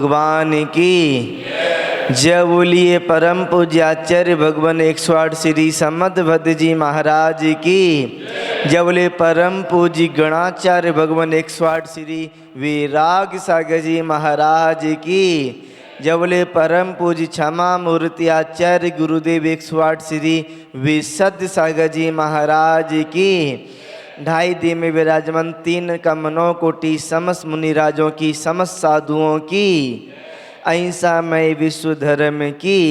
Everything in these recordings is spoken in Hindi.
भगवान की जय बोलिए। परम पूज्य आचार्य भगवान 108 श्री समदभद्र जी महाराज की जय बोलिए। परम पूज्य गणाचार्य भगवान 108 श्री विराग सागर जी महाराज की जय बोलिए। परम पूज्य क्षमा मूर्ति आचार्य गुरुदेव 108 श्री विशुद्ध सागर जी महाराज की ढाई दिन में विराजमान 3 कमनों कोटि समस्त मुनिराजों की समस्त साधुओं की अहिंसामय विश्व धर्म की।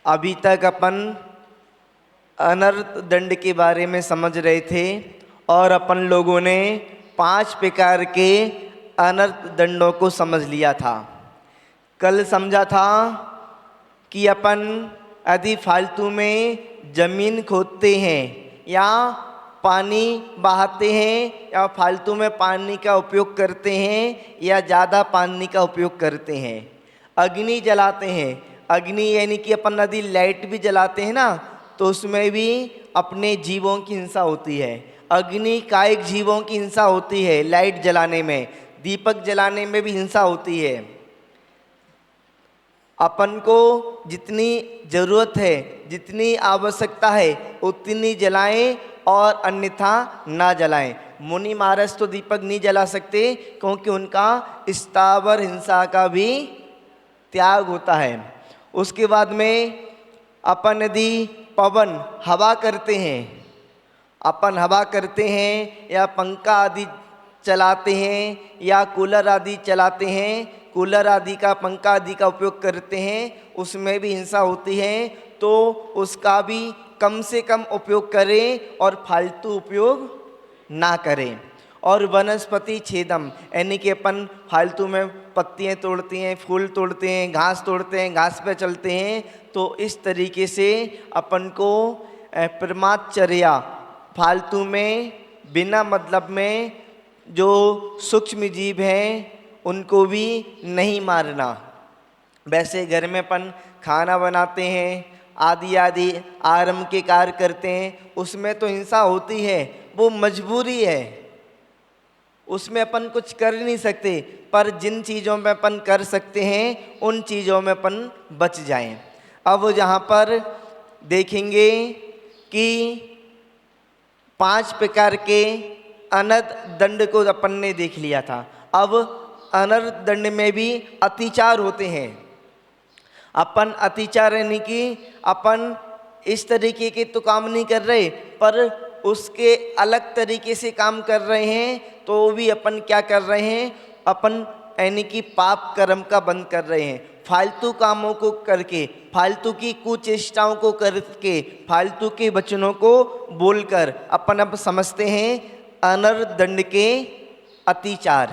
अभी तक अपन अनर्थ दंड के बारे में समझ रहे थे और अपन लोगों ने 5 प्रकार के अनर्थ दंडों को समझ लिया था। कल समझा था कि अपन यदि फालतू में जमीन खोदते हैं या पानी बहाते हैं या फालतू में पानी का उपयोग करते हैं या ज़्यादा पानी का उपयोग करते हैं, अग्नि जलाते हैं। अग्नि यानी कि अपन यदि लाइट भी जलाते हैं ना तो उसमें भी अपने जीवों की हिंसा होती है। अग्नि कायिक जीवों की हिंसा होती है। लाइट जलाने में, दीपक जलाने में भी हिंसा होती है। अपन को जितनी ज़रूरत है, जितनी आवश्यकता है उतनी जलाएं और अन्यथा ना जलाएं। मुनि महाराज तो दीपक नहीं जला सकते क्योंकि उनका स्थावर हिंसा का भी त्याग होता है। उसके बाद में अपन यदि पवन हवा करते हैं, अपन हवा करते हैं या पंखा आदि चलाते हैं या कूलर आदि चलाते हैं, कूलर आदि का पंखा आदि का उपयोग करते हैं, उसमें भी हिंसा होती है। तो उसका भी कम से कम उपयोग करें और फालतू उपयोग ना करें। और वनस्पति छेदम यानी कि अपन फालतू में पत्तियाँ तोड़ते हैं, फूल तोड़ते हैं, घास तोड़ते हैं, घास पे चलते हैं। तो इस तरीके से अपन को परमाचर्या, फालतू में बिना मतलब में जो सूक्ष्म जीव हैं उनको भी नहीं मारना। वैसे घर में अपन खाना बनाते हैं, आदि आदि आरंभ के कार्य करते हैं, उसमें तो हिंसा होती है, वो मजबूरी है, उसमें अपन कुछ कर नहीं सकते। पर जिन चीज़ों में अपन कर सकते हैं उन चीज़ों में अपन बच जाएं। अब यहाँ पर देखेंगे कि 5 प्रकार के अनर्थ दंड को अपन ने देख लिया था। अब अनर्थ दंड में भी अतिचार होते हैं। अपन अतिचार यानी कि अपन इस तरीके के तो काम नहीं कर रहे पर उसके अलग तरीके से काम कर रहे हैं, तो भी अपन क्या कर रहे हैं, अपन यानी कि पाप कर्म का बंद कर रहे हैं। फालतू कामों को करके, फालतू की कुचेष्टाओं को करके, फालतू के वचनों को बोलकर अपन अब समझते हैं अनर्थ दंड के अतिचार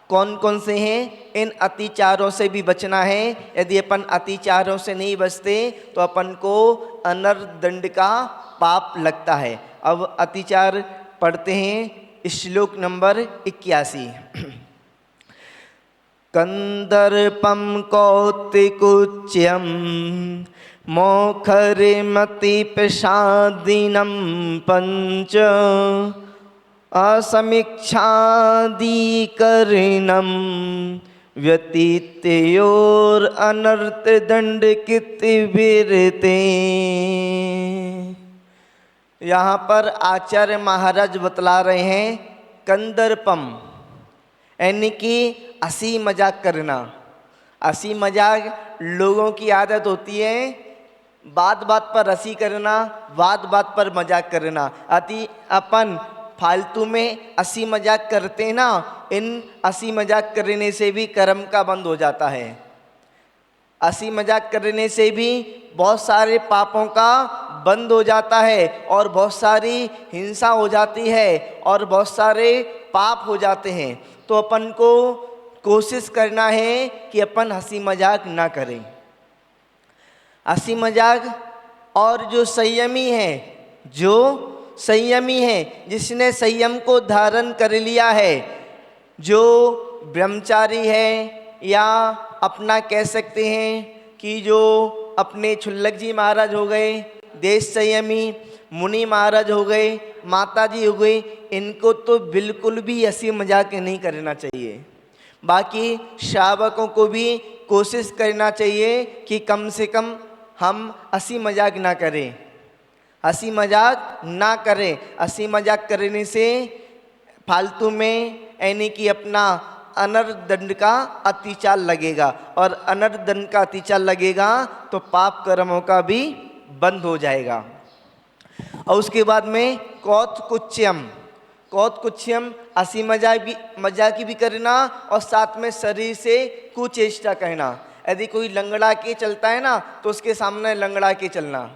कौन कौन से हैं। इन अतिचारों से भी बचना है। यदि अपन अतिचारों से नहीं बचते तो अपन को अनर्थ दंड का पाप लगता है। अब अतिचार पढ़ते हैं। श्लोक नंबर 81। कंदर्पम कौतिकुच्यम मोखरिमति प्रसादिनम पंच असमीक्षादिकरणम व्यतीत्योर अनर्थ दंड कितविरते। यहाँ पर आचार्य महाराज बतला रहे हैं कंदर्पम यानी कि हंसी मजाक करना। हंसी मजाक लोगों की आदत होती है, बात बात पर हंसी करना, बात बात पर मजाक करना। अति अपन फालतू में हंसी मजाक करते हैं ना, इन हंसी मजाक करने से भी कर्म का बंद हो जाता है। हंसी मजाक करने से भी बहुत सारे पापों का बंद हो जाता है और बहुत सारी हिंसा हो जाती है और बहुत सारे पाप हो जाते हैं। तो अपन को कोशिश करना है कि अपन हंसी मजाक ना करें। हंसी मजाक और जो संयमी है, जो संयमी है, जिसने संयम को धारण कर लिया है, जो ब्रह्मचारी है या अपना कह सकते हैं कि जो अपने छुल्लक जी महाराज हो गए, देश संयमी मुनि महाराज हो गए, माता जी हो गई, इनको तो बिल्कुल भी हंसी मजाक नहीं करना चाहिए। बाकी श्रावकों को भी कोशिश करना चाहिए कि कम से कम हम हंसी मजाक ना करें, हंसी मजाक ना करें। हंसी मजाक करने से फालतू में यानी कि अपना अनर्थ दंड का अतिचार लगेगा, और अनर्थ दंड का अतिचार लगेगा तो पाप कर्मों का भी बंद हो जाएगा। और उसके बाद में कौतकुच्यम, कौतकुच्यम हंसी मजाक भी करना और साथ में शरीर से कुचेष्टा करना। यदि कोई लंगड़ा के चलता है ना तो उसके सामने लंगड़ा के चलना,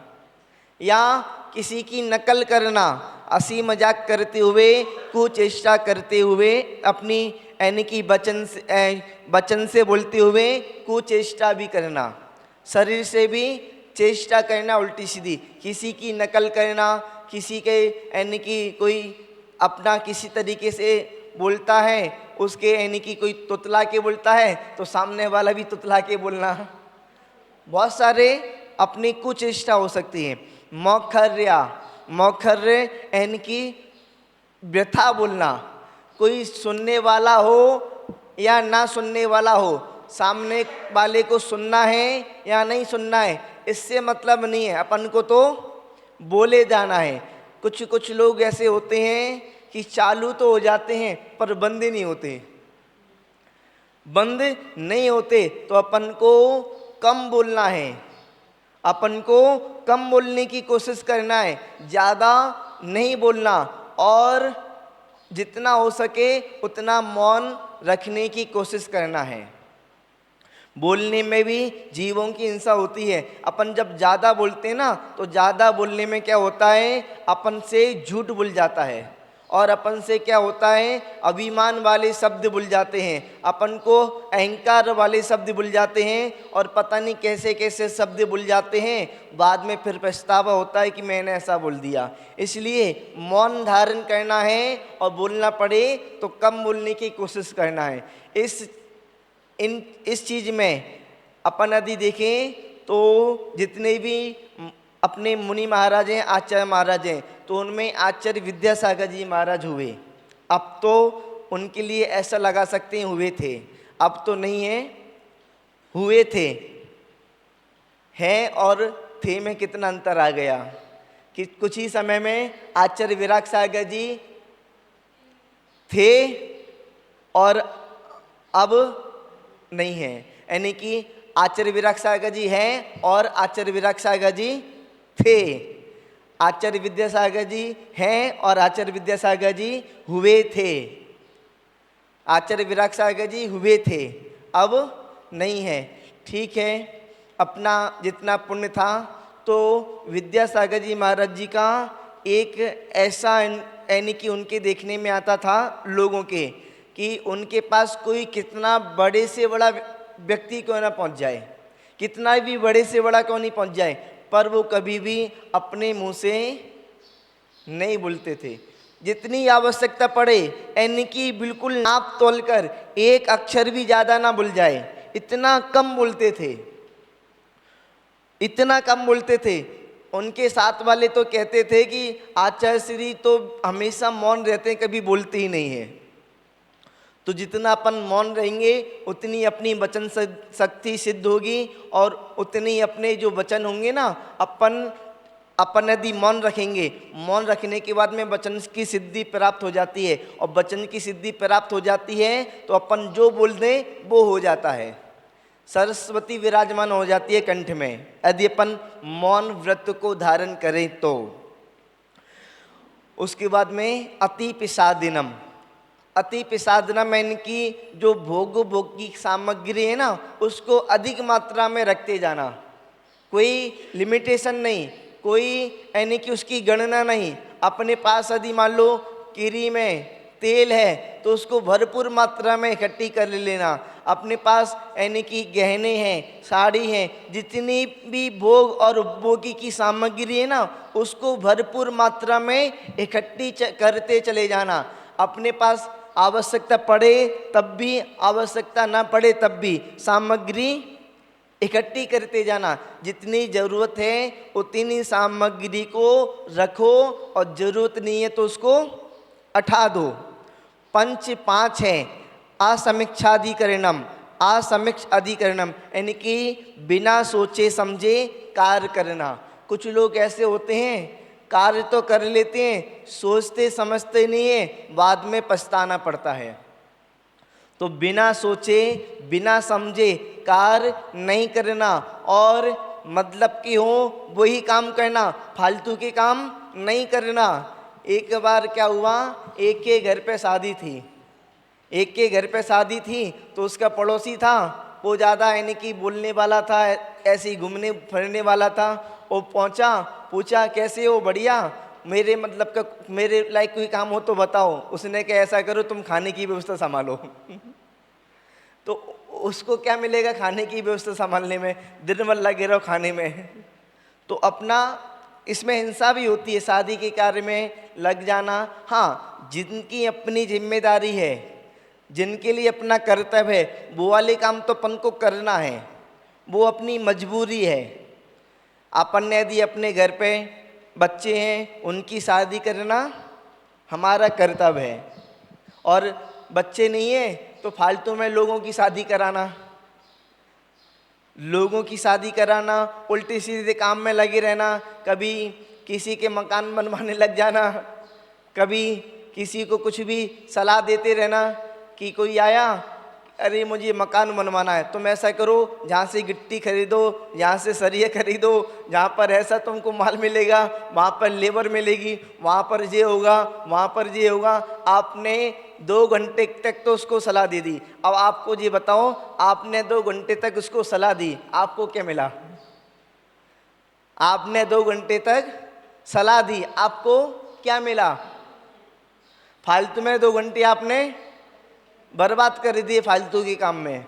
या किसी की नकल करना, हंसी मजाक करते हुए कुचेष्टा करते हुए अपनी यानी कि वचन से बोलते हुए कुचेष्टा भी करना, शरीर से भी चेष्टा करना उल्टी सीधी, किसी की नकल करना, किसी के यानी कि कोई अपना किसी तरीके से बोलता है, उसके यानी कि कोई तुतला के बोलता है तो सामने वाला भी तुतला के बोलना, बहुत सारे अपनी कुचेष्टा हो सकती है। मौखर्या, मौखर्य यानी कि व्यथा बोलना, कोई सुनने वाला हो या ना सुनने वाला हो, सामने वाले को सुनना है या नहीं सुनना है इससे मतलब नहीं है, अपन को तो बोले जाना है। कुछ कुछ लोग ऐसे होते हैं कि चालू तो हो जाते हैं पर बंद नहीं होते, बंद नहीं होते, तो अपन को कम बोलना है, अपन को कम बोलने की कोशिश करना है, ज़्यादा नहीं बोलना, और जितना हो सके उतना मौन रखने की कोशिश करना है। बोलने में भी जीवों की हिंसा होती है। अपन जब ज़्यादा बोलते हैं ना तो ज़्यादा बोलने में क्या होता है, अपन से झूठ बोल जाता है, और अपन से क्या होता है, अभिमान वाले शब्द भूल जाते हैं, अपन को अहंकार वाले शब्द भूल जाते हैं, और पता नहीं कैसे कैसे शब्द भूल जाते हैं। बाद में फिर पछतावा होता है कि मैंने ऐसा बोल दिया। इसलिए मौन धारण करना है, और बोलना पड़े तो कम बोलने की कोशिश करना है। इस चीज़ में अपन यदि देखें तो जितने भी अपने मुनि महाराज हैं, आचार्य महाराज हैं, तो उनमें आचार्य विद्यासागर जी महाराज हुए। अब तो उनके लिए ऐसा लगा सकते हैं हुए थे, अब तो नहीं है, हुए थे। हैं और थे में कितना अंतर आ गया कि कुछ ही समय में आचार्य विराग सागर जी थे और अब नहीं है, यानी कि आचार्य विराग सागर जी हैं और आचार्य विराग सागर जी थे। आचार्य विद्यासागर जी हैं और आचार्य विद्यासागर जी हुए थे। आचार्य विराग सागर जी हुए थे, अब नहीं है। ठीक है, अपना जितना पुण्य था तो विद्यासागर जी महाराज जी का एक ऐसा यानी कि उनके देखने में आता था लोगों के कि उनके पास कोई कितना बड़े से बड़ा व्यक्ति क्यों ना पहुंच जाए, कितना भी बड़े से बड़ा क्यों नहीं पहुंच जाए, पर वो कभी भी अपने मुंह से नहीं बोलते थे। जितनी आवश्यकता पड़े यानी कि बिल्कुल नाप तोल कर एक अक्षर भी ज़्यादा ना भूल जाए, इतना कम बोलते थे, इतना कम बोलते थे। उनके साथ वाले तो कहते थे कि आचार्य श्री तो हमेशा मौन रहते हैं, कभी बोलते ही नहीं है। तो जितना अपन मौन रहेंगे उतनी अपनी वचन शक्ति सिद्ध होगी, और उतनी अपने जो वचन होंगे ना, अपन यदि मौन रखेंगे, मौन रखने के बाद में वचन की सिद्धि प्राप्त हो जाती है, और वचन की सिद्धि प्राप्त हो जाती है तो अपन जो बोल दें वो हो जाता है, सरस्वती विराजमान हो जाती है कंठ में, यदि अपन मौन व्रत को धारण करें तो। उसके बाद में अति पिसादिनम, अति पिसादनम यानी कि जो भोग की सामग्री है ना उसको अधिक मात्रा में रखते जाना, कोई लिमिटेशन नहीं, कोई यानी कि उसकी गणना नहीं। अपने पास यदि मान लो किरी में तेल है तो उसको भरपूर मात्रा में इकट्ठी कर लेना। अपने पास यानी कि गहने हैं, साड़ी हैं, जितनी भी भोग और उपभोगी की सामग्री है ना उसको भरपूर मात्रा में इकट्ठी करते चले जाना। अपने पास आवश्यकता पड़े तब भी, आवश्यकता ना पड़े तब भी सामग्री इकट्ठी करते जाना। जितनी ज़रूरत है उतनी सामग्री को रखो और ज़रूरत नहीं है तो उसको हटा दो। पंच पांच है, असमीक्षाधिकरणम, असमीक्ष अधिकरणम, यानी कि बिना सोचे समझे कार्य करना। कुछ लोग ऐसे होते हैं कार्य तो कर लेते हैं, सोचते समझते नहीं है, बाद में पछताना पड़ता है। तो बिना सोचे बिना समझे कार्य नहीं करना और मतलब कि हो वही काम करना, फालतू के काम नहीं करना। एक बार क्या हुआ, एक के घर पे शादी थी, एक के घर पे शादी थी, तो उसका पड़ोसी था, वो ज़्यादा यानी कि बोलने वाला था, ऐसे ही घूमने फिरने वाला था। वो पहुंचा, पूछा कैसे हो, बढ़िया, मेरे मतलब का मेरे लायक कोई काम हो तो बताओ। उसने कहा ऐसा करो तुम खाने की व्यवस्था संभालो। तो उसको क्या मिलेगा खाने की व्यवस्था संभालने में, दिन भर लगे रहो खाने में। तो अपना इसमें हिंसा भी होती है, शादी के कार्य में लग जाना। हाँ, जिनकी अपनी जिम्मेदारी है, जिनके लिए अपना कर्तव्य है, वो वाले काम तो अपन को करना है, वो अपनी मजबूरी है। अपन ने यदि अपने घर पे बच्चे हैं, उनकी शादी करना हमारा कर्तव्य है, और बच्चे नहीं है तो फालतू में लोगों की शादी कराना, लोगों की शादी कराना, उल्टे सीधे काम में लगे रहना, कभी किसी के मकान बनवाने लग जाना, कभी किसी को कुछ भी सलाह देते रहना कि कोई आया, अरे मुझे मकान बनवाना है, तुम ऐसा करो जहाँ से गिट्टी खरीदो, यहाँ से सरिये खरीदो, जहाँ पर ऐसा तुमको माल मिलेगा, वहाँ पर लेबर मिलेगी, वहाँ पर ये होगा, वहाँ पर ये होगा। आपने 2 घंटे तक तो उसको सलाह दे दी। अब आपको ये बताओ, आपने 2 घंटे तक उसको सलाह दी, आपको क्या मिला? आपने 2 घंटे तक सलाह दी, आपको क्या मिला? फालतू में 2 घंटे आपने बर्बाद कर दिए फालतू के काम में,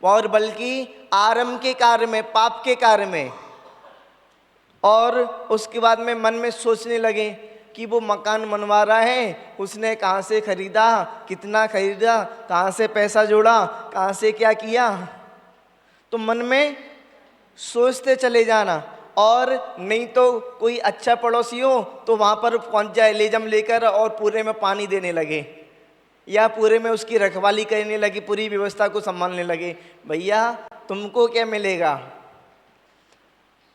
और बल्कि आरंभ के कार्य में, पाप के कार्य में। और उसके बाद में मन में सोचने लगे कि वो मकान बनवा रहा है, उसने कहाँ से खरीदा, कितना खरीदा, कहाँ से पैसा जोड़ा, कहाँ से क्या किया। तो मन में सोचते चले जाना। और नहीं तो कोई अच्छा पड़ोसी हो तो वहाँ पर पहुँच जाए लेजम लेकर और पूरे में पानी देने लगे, या पूरे में उसकी रखवाली करने लगे, पूरी व्यवस्था को संभालने लगे। भैया तुमको क्या मिलेगा?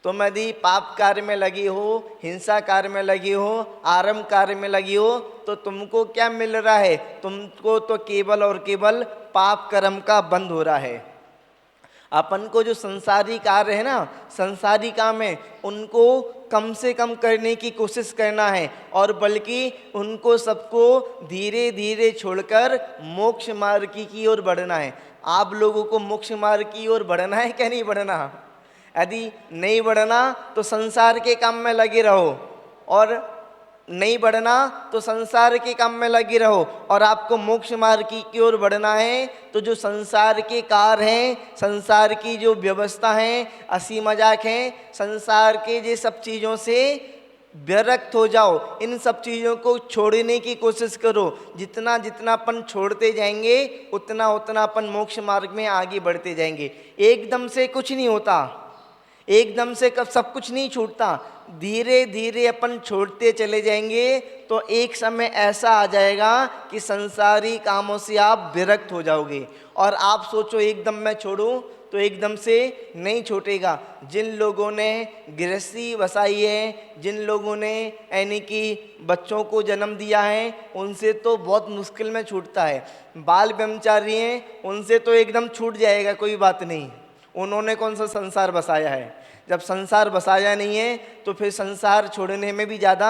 तुम यदि पाप कार्य में लगी हो, हिंसा कार्य में लगी हो, आरंभ कार्य में लगी हो, तो तुमको क्या मिल रहा है? तुमको तो केवल और केवल पाप कर्म का बंध हो रहा है। अपन को जो संसारी कार्य है ना, संसारी काम है, उनको कम से कम करने की कोशिश करना है, और बल्कि उनको सबको धीरे धीरे छोड़कर मोक्ष मार्ग की ओर बढ़ना है। आप लोगों को मोक्ष मार्ग की ओर बढ़ना है क्या नहीं बढ़ना? यदि नहीं बढ़ना तो संसार के काम में लगे रहो, और नहीं बढ़ना तो संसार के काम में लगे रहो। और आपको मोक्ष मार्ग की ओर बढ़ना है तो जो संसार के कार्य हैं, संसार की जो व्यवस्था है, हंसी मजाक है, संसार के ये सब चीज़ों से विरक्त हो जाओ। इन सब चीज़ों को छोड़ने की कोशिश करो। जितना जितना अपन छोड़ते जाएंगे उतना उतना अपन मोक्ष मार्ग में आगे बढ़ते जाएंगे। एकदम से कुछ नहीं होता, एकदम से कब सब कुछ नहीं छूटता, धीरे धीरे अपन छोड़ते चले जाएंगे तो एक समय ऐसा आ जाएगा कि संसारी कामों से आप विरक्त हो जाओगे। और आप सोचो एकदम मैं छोड़ूं, तो एकदम से नहीं छूटेगा। जिन लोगों ने गृहस्थी बसाई है, जिन लोगों ने यानी कि बच्चों को जन्म दिया है, उनसे तो बहुत मुश्किल में छूटता है। बाल ब्रह्मचारी हैं, उनसे तो एकदम छूट जाएगा, कोई बात नहीं, उन्होंने कौन सा संसार बसाया है। जब संसार बसाया नहीं है तो फिर संसार छोड़ने में भी ज़्यादा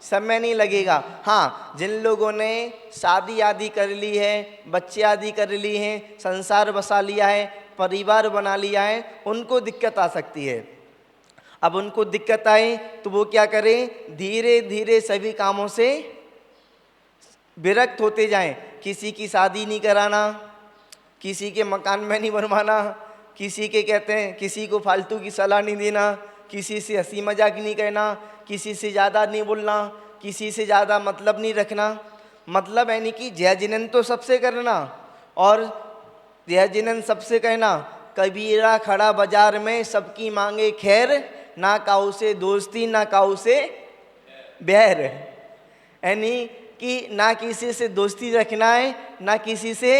समय नहीं लगेगा। हाँ, जिन लोगों ने शादी आदि कर ली है, बच्चे आदि कर ली हैं, संसार बसा लिया है, परिवार बना लिया है, उनको दिक्कत आ सकती है। अब उनको दिक्कत आए तो वो क्या करें? धीरे धीरे सभी कामों से विरक्त होते जाएं। किसी की शादी नहीं कराना, किसी के मकान में नहीं बनवाना, किसी के कहते हैं किसी को फालतू की सलाह नहीं देना, किसी से हंसी मजाक नहीं कहना, किसी से ज़्यादा नहीं बोलना, किसी से ज़्यादा मतलब नहीं रखना। मतलब यानी कि जय जिनन तो सबसे करना और जय जिनन सबसे कहना, कबीरा खड़ा बाजार में सबकी मांगे खैर, ना काऊ से दोस्ती ना काऊ से बैर। यानी कि ना किसी से दोस्ती रखना है, ना किसी से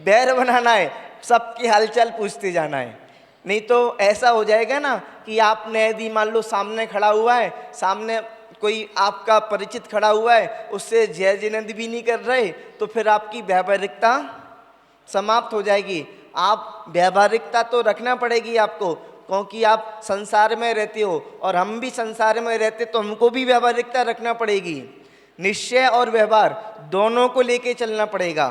बैर बनाना है, सबकी हालचाल पूछते जाना है। नहीं तो ऐसा हो जाएगा ना कि आपने यदि मान लो सामने खड़ा हुआ है, सामने कोई आपका परिचित खड़ा हुआ है, उससे जय जिनेंद भी नहीं कर रहे, तो फिर आपकी व्यावहारिकता समाप्त हो जाएगी। आप व्यावहारिकता तो रखना पड़ेगी आपको, क्योंकि आप संसार में रहते हो और हम भी संसार में रहते, तो हमको भी व्यावहारिकता रखना पड़ेगी। निश्चय और व्यवहार दोनों को लेके चलना पड़ेगा।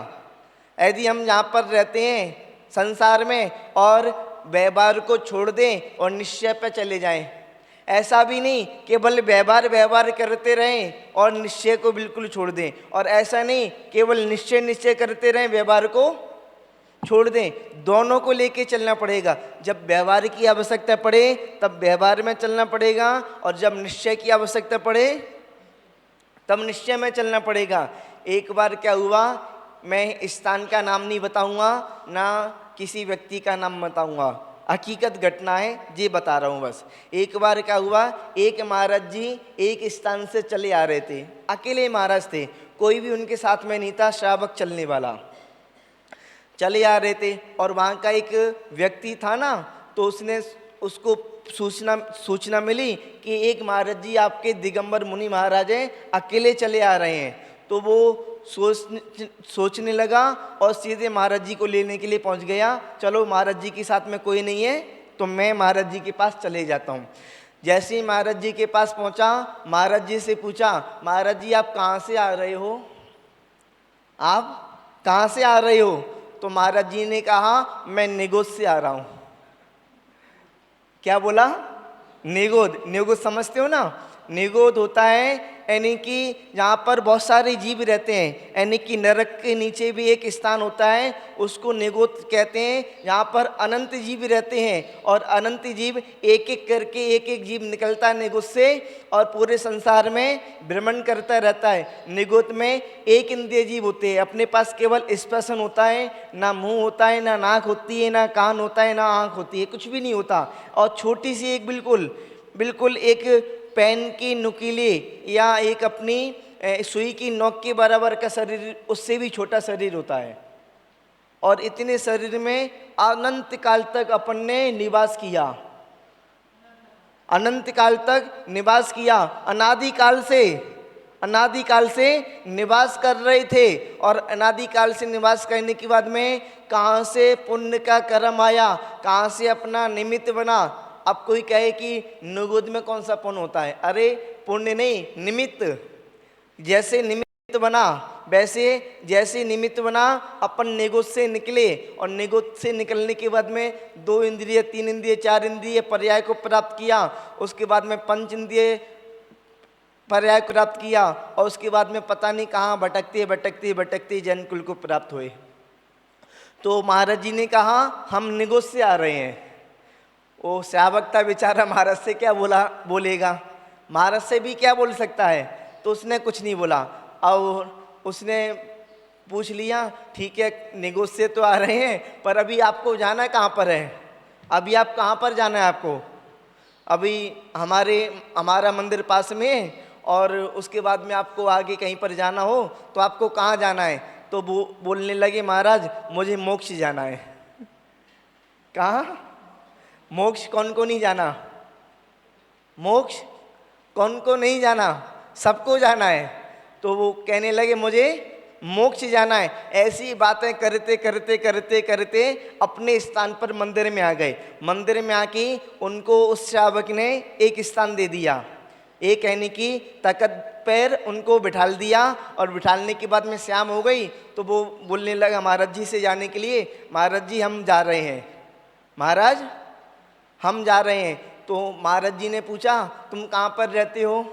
यदि हम यहाँ पर रहते हैं संसार में और व्यवहार को छोड़ दें और निश्चय पर चले जाएं, ऐसा भी नहीं केवल व्यवहार करते रहें और निश्चय को बिल्कुल छोड़ दें, और ऐसा नहीं केवल निश्चय करते रहें व्यवहार को छोड़ दें। दोनों को लेके चलना पड़ेगा। जब व्यवहार की आवश्यकता पड़े तब व्यवहार में चलना पड़ेगा, और जब निश्चय की आवश्यकता पड़े तब निश्चय में चलना पड़ेगा। एक बार क्या हुआ, मैं स्थान का नाम नहीं बताऊंगा, ना किसी व्यक्ति का नाम बताऊंगा, हकीकत घटना है ये बता रहा हूँ बस। एक बार क्या हुआ, एक महाराज जी एक स्थान से चले आ रहे थे, अकेले महाराज थे, कोई भी उनके साथ में नहीं था, श्रावक चलने वाला चले आ रहे थे। और वहाँ का एक व्यक्ति था ना, तो उसको सूचना मिली कि एक महाराज जी आपके दिगंबर मुनि महाराज हैं, अकेले चले आ रहे हैं। तो वो सोचने लगा और सीधे महाराज जी को लेने के लिए पहुंच गया। चलो महाराज जी के साथ में कोई नहीं है तो मैं महाराज जी के पास चले जाता हूँ। जैसे ही महाराज जी के पास पहुंचा, महाराज जी से पूछा, महाराज जी आप कहाँ से आ रहे हो, आप कहाँ से आ रहे हो? तो महाराज जी ने कहा मैं निगोद से आ रहा हूँ। क्या बोला? निगोद। निगोद समझते हो ना? निगोद होता है यानी कि जहाँ पर बहुत सारे जीव रहते हैं, यानी कि नरक के नीचे भी एक स्थान होता है, उसको निगोद कहते हैं। यहाँ पर अनंत जीव रहते हैं और अनंत जीव एक एक करके एक एक जीव निकलता है निगोद से और पूरे संसार में भ्रमण करता रहता है। निगोद में एक इंद्रिय जीव होते हैं, अपने पास केवल स्पर्शन होता है, ना मुंह होता है, ना नाक होती है, ना कान होता है, ना आँख होती है, कुछ भी नहीं होता। और छोटी सी एक बिल्कुल एक पेन की नुकीली या एक अपनी सुई की नोक के बराबर का शरीर, उससे भी छोटा शरीर होता है। और इतने शरीर में अनंत काल तक अपन ने निवास किया, अनंत काल तक निवास किया, अनादिकाल से निवास कर रहे थे। और अनादिकाल से निवास करने के बाद में कहाँ से पुण्य का कर्म आया, कहाँ से अपना निमित्त बना। अब कोई कहे कि निगोद में कौन सा पुण्य होता है? अरे पुण्य नहीं, निमित्त। जैसे निमित्त बना वैसे जैसे निमित्त बना, अपन निगोद से निकले और निगोद से निकलने के बाद में 2 इंद्रिय 3 इंद्रिय 4 इंद्रिय पर्याय को प्राप्त किया, उसके बाद में 5 इंद्रिय पर्याय को प्राप्त किया, और उसके बाद में पता नहीं कहाँ भटकते जन कुल को प्राप्त हुए। तो महाराज जी ने कहा हम निगोद से आ रहे हैं। वो श्रावक था बेचारा, महाराज से क्या बोलेगा, महाराज से भी क्या बोल सकता है? तो उसने कुछ नहीं बोला। और उसने पूछ लिया, ठीक है निगोद से तो आ रहे हैं, पर अभी आपको जाना कहाँ पर है? अभी आप कहाँ पर जाना है आपको? अभी हमारा मंदिर पास में है, और उसके बाद में आपको आगे कहीं पर जाना हो तो आपको कहाँ जाना है? तो वो बोलने लगे, महाराज मुझे मोक्ष जाना है। कहाँ? मोक्ष कौन को नहीं जाना? मोक्ष कौन को नहीं जाना? सबको जाना है। तो वो कहने लगे मुझे मोक्ष जाना है। ऐसी बातें करते अपने स्थान पर मंदिर में आ गए। मंदिर में आके उनको उस श्रावक ने एक स्थान दे दिया, एक यानी कि तख्त पैर उनको बिठाल दिया। और बिठालने के बाद में शाम हो गई तो वो बोलने लगा महाराज जी से जाने के लिए, महाराज जी हम जा रहे हैं, महाराज हम जा रहे हैं। तो महाराज जी ने पूछा तुम कहाँ पर रहते हो?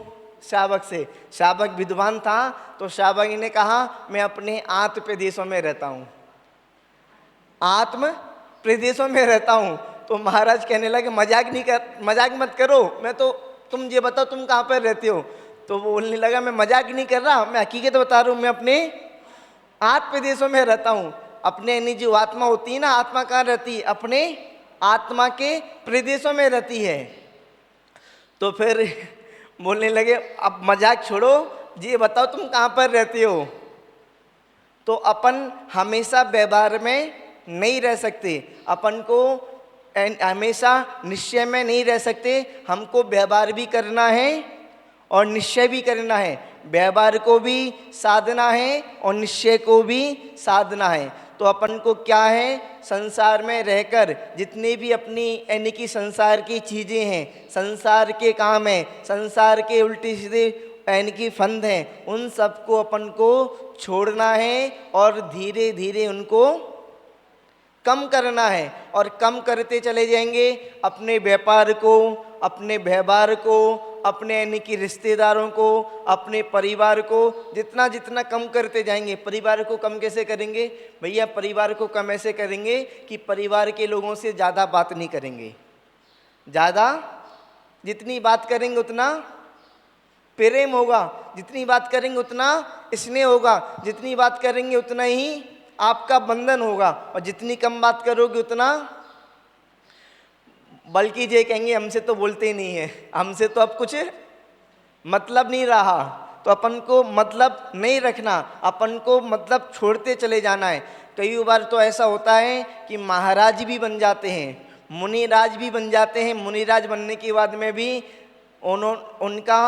श्रावक से। श्रावक विद्वान था तो श्रावक ने कहा मैं अपने आत्म प्रदेशों में रहता हूँ, आत्म प्रदेशों में रहता हूँ। तो महाराज कहने लगे मजाक मत करो, मैं तो तुम ये बताओ तुम कहाँ पर रहते हो? तो वो बोलने लगा मैं मजाक नहीं कर रहा, मैं हकीकत बता रहा हूँ, मैं अपने आत्म प्रदेशों में रहता हूँ। अपने यानी जो आत्मा होती है ना, आत्मा कहाँ रहती है? अपने आत्मा के प्रदेशों में रहती है। तो फिर बोलने लगे अब मजाक छोड़ो, ये बताओ तुम कहाँ पर रहते हो। तो अपन हमेशा व्यवहार में नहीं रह सकते, अपन को हमेशा निश्चय में नहीं रह सकते, हमको व्यवहार भी करना है और निश्चय भी करना है। व्यवहार को भी साधना है और निश्चय को भी साधना है। तो अपन को क्या है, संसार में रहकर जितने भी अपनी यानी कि संसार की चीज़ें हैं, संसार के काम हैं, संसार के उल्टे सीधे यानी कि फंद हैं, उन सबको अपन को छोड़ना है और धीरे धीरे उनको कम करना है। और कम करते चले जाएंगे अपने व्यापार को, अपने व्यवहार को, अपने यानी कि रिश्तेदारों को, अपने परिवार को, जितना जितना कम करते जाएंगे। परिवार को कम कैसे करेंगे भैया? परिवार को कम ऐसे करेंगे कि परिवार के लोगों से ज़्यादा बात नहीं करेंगे। ज़्यादा जितनी बात करेंगे उतना प्रेम होगा, जितनी बात करेंगे उतना स्नेह होगा, जितनी बात करेंगे उतना ही आपका बंधन होगा, और जितनी कम बात करोगे उतना बल्कि ये कहेंगे हमसे तो बोलते ही नहीं है, हमसे तो अब कुछ मतलब नहीं रहा। तो अपन को मतलब नहीं रखना, अपन को मतलब छोड़ते चले जाना है। कई बार तो ऐसा होता है कि महाराज भी बन जाते हैं, मुनिराज भी बन जाते हैं। मुनिराज बनने के बाद में भी उनका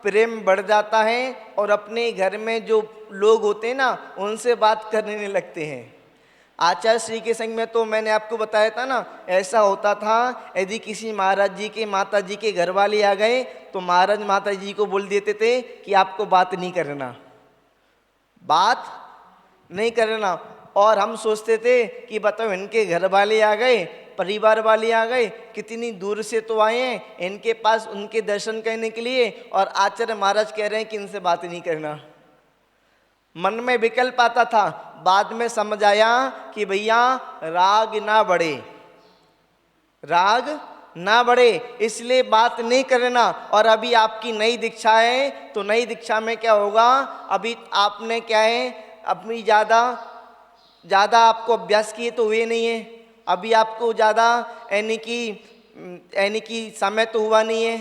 प्रेम बढ़ जाता है और अपने घर में जो लोग होते हैं ना उनसे बात करने लगते हैं। आचार्य श्री के संग में तो मैंने आपको बताया था ना, ऐसा होता था यदि किसी महाराज जी के माता जी के घर वाले आ गए तो महाराज माता जी को बोल देते थे कि आपको बात नहीं करना, बात नहीं करना। और हम सोचते थे कि बताओ इनके घर वाले आ गए, परिवार वाले आ गए, कितनी दूर से तो आए हैं इनके पास उनके दर्शन करने के लिए, और आचार्य महाराज कह रहे हैं कि इनसे बात नहीं करना। मन में विकल्प आता था, बाद में समझ आया कि भैया राग ना बढ़े, राग ना बढ़े, इसलिए बात नहीं करना। और अभी आपकी नई दीक्षा है तो नई दीक्षा में क्या होगा, अभी आपने क्या है अपनी ज़्यादा आपको अभ्यास किए तो हुए नहीं है, अभी आपको ज़्यादा यानी कि समय तो हुआ नहीं है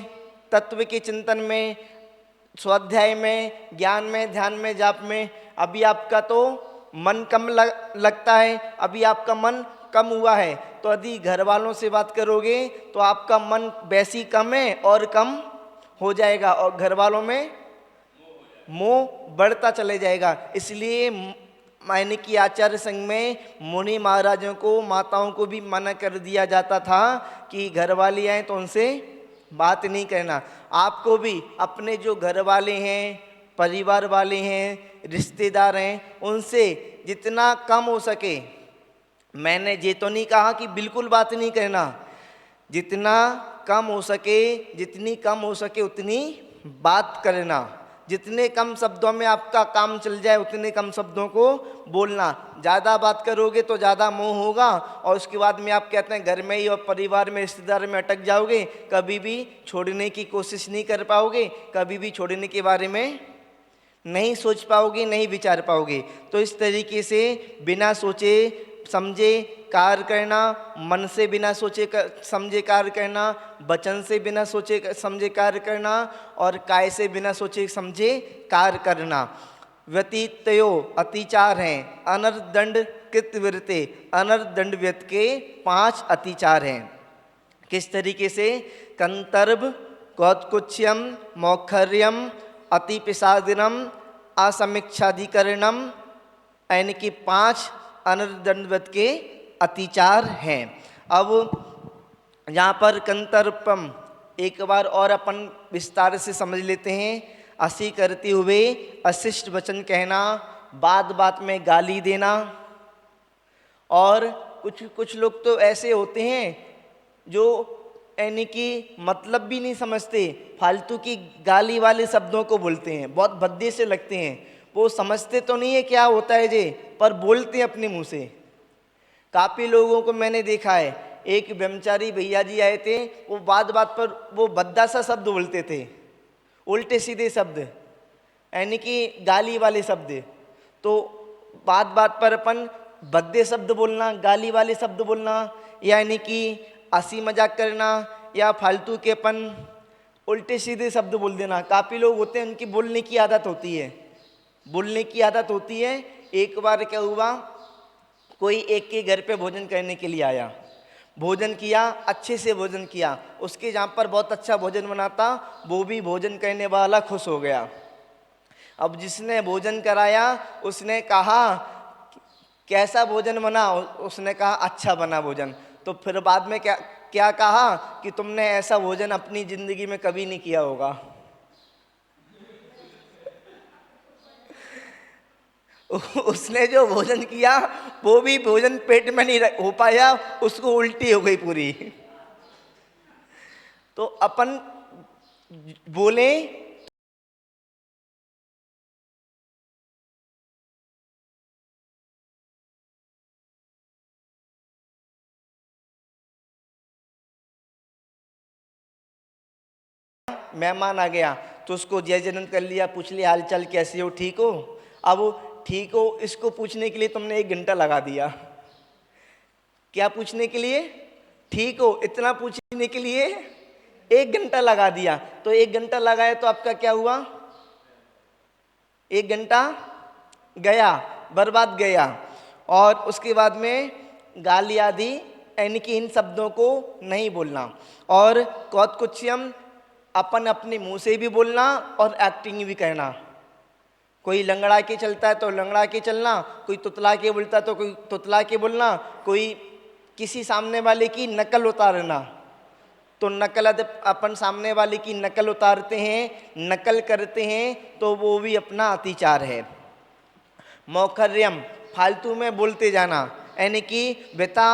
तत्व के चिंतन में, स्वाध्याय में, ज्ञान में, ध्यान में, जाप में। अभी आपका तो मन कम लगता है, अभी आपका मन कम हुआ है। तो यदि घर वालों से बात करोगे तो आपका मन वैसी कम है और कम हो जाएगा, और घर वालों में मोह बढ़ता चले जाएगा। इसलिए यानी कि आचार्य संघ में मुनि महाराजों को, माताओं को भी मना कर दिया जाता था कि घर वाले आए तो उनसे बात नहीं करना। आपको भी अपने जो घर वाले हैं, परिवार वाले हैं, रिश्तेदार हैं, उनसे जितना कम हो सके, मैंने ये तो नहीं कहा कि बिल्कुल बात नहीं करना, जितना कम हो सके, जितनी कम हो सके उतनी बात करना। जितने कम शब्दों में आपका काम चल जाए उतने कम शब्दों को बोलना। ज़्यादा बात करोगे तो ज़्यादा मोह होगा, और उसके बाद में आप कहते हैं घर में ही और परिवार में, रिश्तेदार में अटक जाओगे, कभी भी छोड़ने की कोशिश नहीं कर पाओगे, कभी भी छोड़ने के बारे में नहीं सोच पाओगे, नहीं विचार पाओगे। तो इस तरीके से बिना सोचे समझे कार्य करना, मन से बिना सोचे समझे कार्य करना, वचन से बिना सोचे समझे कार्य करना, और काय से बिना सोचे समझे कार्य करना। व्यतीतयो अतिचार हैं, अनर्थ दंड कृतवृत्ते, अनर्थ दंड व्यत के 5 अतिचार हैं। किस तरीके से? कंतर्भ, कौत्कुच्यम, मौखर्यम, अतिपिसादिनम, असमीक्षाधिकरणम, यानी कि 5 अनर्दंडवत के अतिचार हैं। अब यहाँ पर कंतर्पम एक बार और अपन विस्तार से समझ लेते हैं। असी करते हुए अशिष्ट वचन कहना, बात बात में गाली देना, और कुछ लोग तो ऐसे होते हैं जो यानी कि मतलब भी नहीं समझते, फालतू की गाली वाले शब्दों को बोलते हैं, बहुत भद्दे से लगते हैं। वो समझते तो नहीं है क्या होता है जे, पर बोलते हैं अपने मुंह से। काफ़ी लोगों को मैंने देखा है, एक ब्रह्मचारी भैया जी आए थे, वो बात बात पर वो भद्दा सा शब्द बोलते थे, उल्टे सीधे शब्द, यानी कि गाली वाले शब्द। तो बात बात पर अपन भद्दे शब्द बोलना, गाली वाले शब्द बोलना, यानी कि हंसी मजाक करना या फालतू के अपन उल्टे सीधे शब्द बोल देना। काफ़ी लोग होते हैं उनकी बोलने की आदत होती है, बोलने की आदत होती है। एक बार क्या हुआ, कोई एक के घर पे भोजन करने के लिए आया, भोजन किया, अच्छे से भोजन किया, उसके जहाँ पर बहुत अच्छा भोजन बना था वो भी भोजन करने वाला खुश हो गया। अब जिसने भोजन कराया उसने कहा कैसा भोजन बना, उसने कहा अच्छा बना भोजन। तो फिर बाद में क्या क्या कहा कि तुमने ऐसा भोजन अपनी ज़िंदगी में कभी नहीं किया होगा। उसने जो भोजन किया वो भी भोजन पेट में नहीं हो पाया, उसको उल्टी हो गई पूरी। तो अपन बोले मेहमान आ गया तो उसको जय जयंत कर लिया, पूछ लिया हाल चाल कैसे हो, ठीक हो। अब वो ठीक हो इसको पूछने के लिए तुमने 1 घंटा लगा दिया। क्या पूछने के लिए? ठीक हो, इतना पूछने के लिए 1 घंटा लगा दिया। तो 1 घंटा लगाया तो आपका क्या हुआ? 1 घंटा गया, बर्बाद गया। और उसके बाद में गाली आदि यानी कि इन शब्दों को नहीं बोलना। और कौतकुच्यम अपन अपने मुंह से भी बोलना और एक्टिंग भी करना। कोई लंगड़ा के चलता है तो लंगड़ा के चलना, कोई तुतला के बोलता है तो कोई तुतला के बोलना, कोई किसी सामने वाले की नकल उतारना। तो नकल अपन सामने वाले की नकल उतारते हैं, नकल करते हैं तो वो भी अपना अतिचार है। मौखर्यम फालतू में बोलते जाना, यानी कि बेटा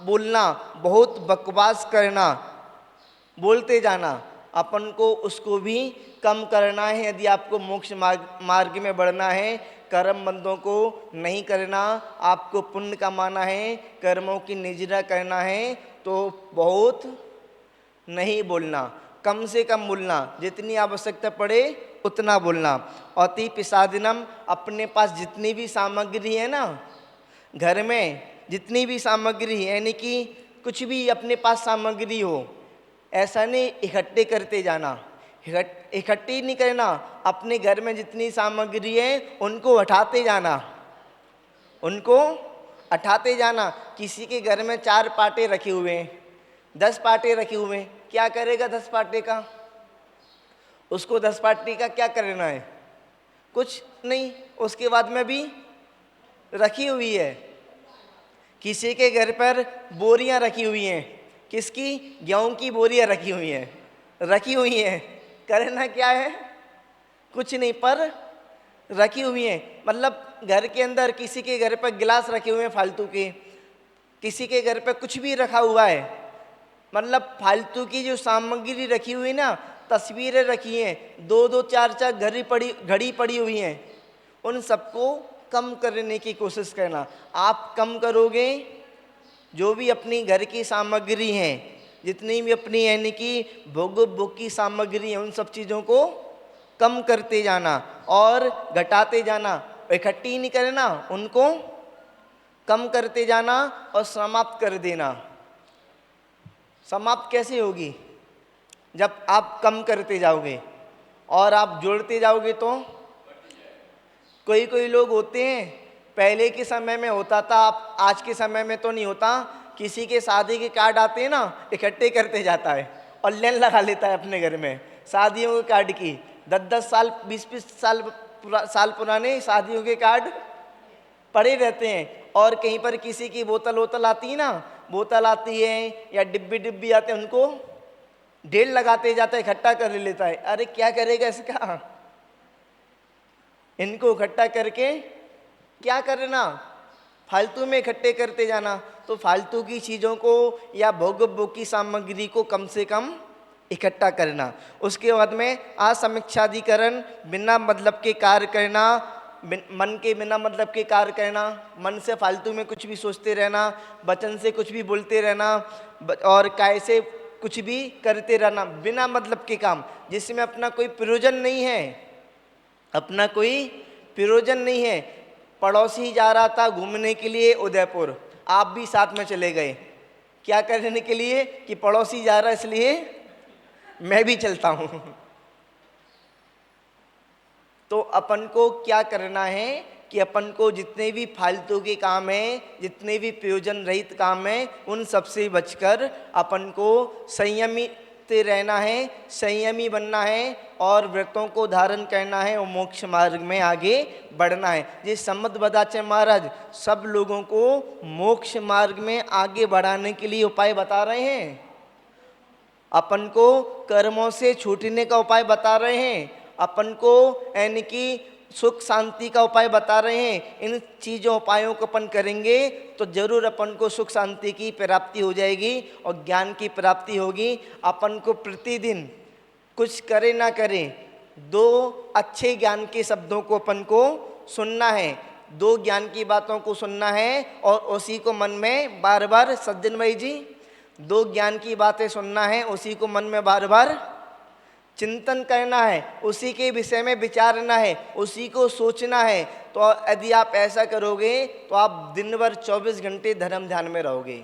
बोलना, बहुत बकवास करना, बोलते जाना। अपन को उसको भी कम करना है। यदि आपको मोक्ष मार्ग में बढ़ना है, कर्म बंदों को नहीं करना, आपको पुण्य कमाना है, कर्मों की निजरा करना है, तो बहुत नहीं बोलना, कम से कम बोलना, जितनी आवश्यकता पड़े उतना बोलना। अति पिसादिनम अपने पास जितनी भी सामग्री है ना, घर में जितनी भी सामग्री है, यानी कि कुछ भी अपने पास सामग्री हो, ऐसा नहीं इकट्ठे करते जाना, इकट्ठी नहीं करना। अपने घर में जितनी सामग्री है उनको हटाते जाना, उनको हटाते जाना। किसी के घर में 4 पाटे रखे हुए हैं, 10 पाटे रखे हुए हैं, क्या करेगा 10 पाटे का? उसको 10 पाटे का क्या करना है? कुछ नहीं। उसके बाद में भी रखी हुई है। किसी के घर पर बोरियां रखी हुई हैं, किसकी? गेहूं की बोरियां रखी हुई हैं, रखी हुई हैं, करना क्या है? कुछ नहीं, पर रखी हुई हैं। मतलब घर के अंदर किसी के घर पर गिलास रखे हुए हैं फालतू के, किसी के घर पर कुछ भी रखा हुआ है, मतलब फालतू की जो सामग्री रखी हुई ना, तस्वीरें रखी हैं, 2-2 4-4 घड़ी पड़ी हुई हैं, उन सबको कम करने की कोशिश करना। आप कम करोगे, जो भी अपनी घर की सामग्री हैं, जितनी भी अपनी यानी कि भोग की सामग्री है, उन सब चीज़ों को कम करते जाना और घटाते जाना। इकट्ठी नहीं करना, उनको कम करते जाना और समाप्त कर देना। समाप्त कैसे होगी? जब आप कम करते जाओगे और आप जोड़ते जाओगे। तो कोई कोई लोग होते हैं, पहले के समय में होता था, आप आज के समय में तो नहीं होता, किसी के शादी के कार्ड आते हैं ना, इकट्ठे करते जाता है और लाइन लगा लेता है अपने घर में शादियों के कार्ड की। 10-10 साल 20-20 साल पुराने शादियों के कार्ड पड़े रहते हैं। और कहीं पर किसी की बोतल आती है ना, बोतल आती है या डिब्बी आते हैं, उनको ढेर लगाते जाता है, इकट्ठा कर लेता है। अरे क्या करेगा इसका? इनको इकट्ठा करके क्या करना? फालतू में इकट्ठे करते जाना। तो फालतू की चीज़ों को या भोग की सामग्री को कम से कम इकट्ठा करना। उसके बाद में असमीक्षाधिकरण, बिना मतलब के कार्य करना, मन के बिना मतलब के कार्य करना, मन से फालतू में कुछ भी सोचते रहना, वचन से कुछ भी बोलते रहना और काय से कुछ भी करते रहना, बिना मतलब के काम जिसमें अपना कोई प्रयोजन नहीं है, अपना कोई प्रयोजन नहीं है। पड़ोसी जा रहा था घूमने के लिए उदयपुर, आप भी साथ में चले गए, क्या करने के लिए कि पड़ोसी जा रहा है इसलिए मैं भी चलता हूं। तो अपन को क्या करना है कि अपन को जितने भी फालतू के काम हैं, जितने भी प्रयोजन रहित काम हैं, उन सबसे बचकर अपन को संयमित रहना है, संयमी बनना है और व्रतों को धारण करना है और मोक्ष मार्ग में आगे बढ़ना है। ये सम्मत बदाचे महाराज सब लोगों को मोक्ष मार्ग में आगे बढ़ाने के लिए उपाय बता रहे हैं, अपन को कर्मों से छूटने का उपाय बता रहे हैं, अपन को यानी कि सुख शांति का उपाय बता रहे हैं। इन चीज़ों उपायों को अपन करेंगे तो जरूर अपन को सुख शांति की प्राप्ति हो जाएगी और ज्ञान की प्राप्ति होगी। अपन को प्रतिदिन कुछ करे ना करें, दो अच्छे ज्ञान के शब्दों को अपन को सुनना है, दो ज्ञान की बातों को सुनना है और उसी को मन में बार बार, सज्जन भाई जी, दो ज्ञान की बातें सुनना है, उसी को मन में बार बार चिंतन करना है, उसी के विषय में विचारना है, उसी को सोचना है। तो यदि आप ऐसा करोगे तो आप दिन भर 24 घंटे धर्म ध्यान में रहोगे।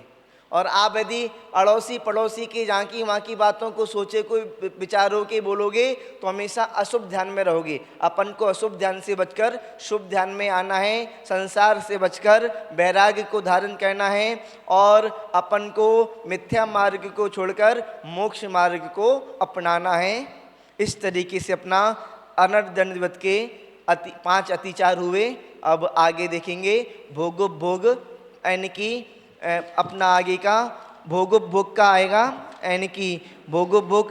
और आप यदि अड़ोसी पड़ोसी की जहाँ की वहाँ की बातों को सोचे कोई विचारों के बोलोगे तो हमेशा अशुभ ध्यान में रहोगे। अपन को अशुभ ध्यान से बचकर शुभ ध्यान में आना है, संसार से बचकर वैराग्य को धारण करना है और अपन को मिथ्या मार्ग को छोड़कर मोक्ष मार्ग को अपनाना है। इस तरीके से अपना अनर्दंडवत के 5 अतिचार हुए। अब आगे देखेंगे भोगोपभोग, यानी कि अपना आगे का भोगोपभोग का आएगा, यानी कि भोगोपभोग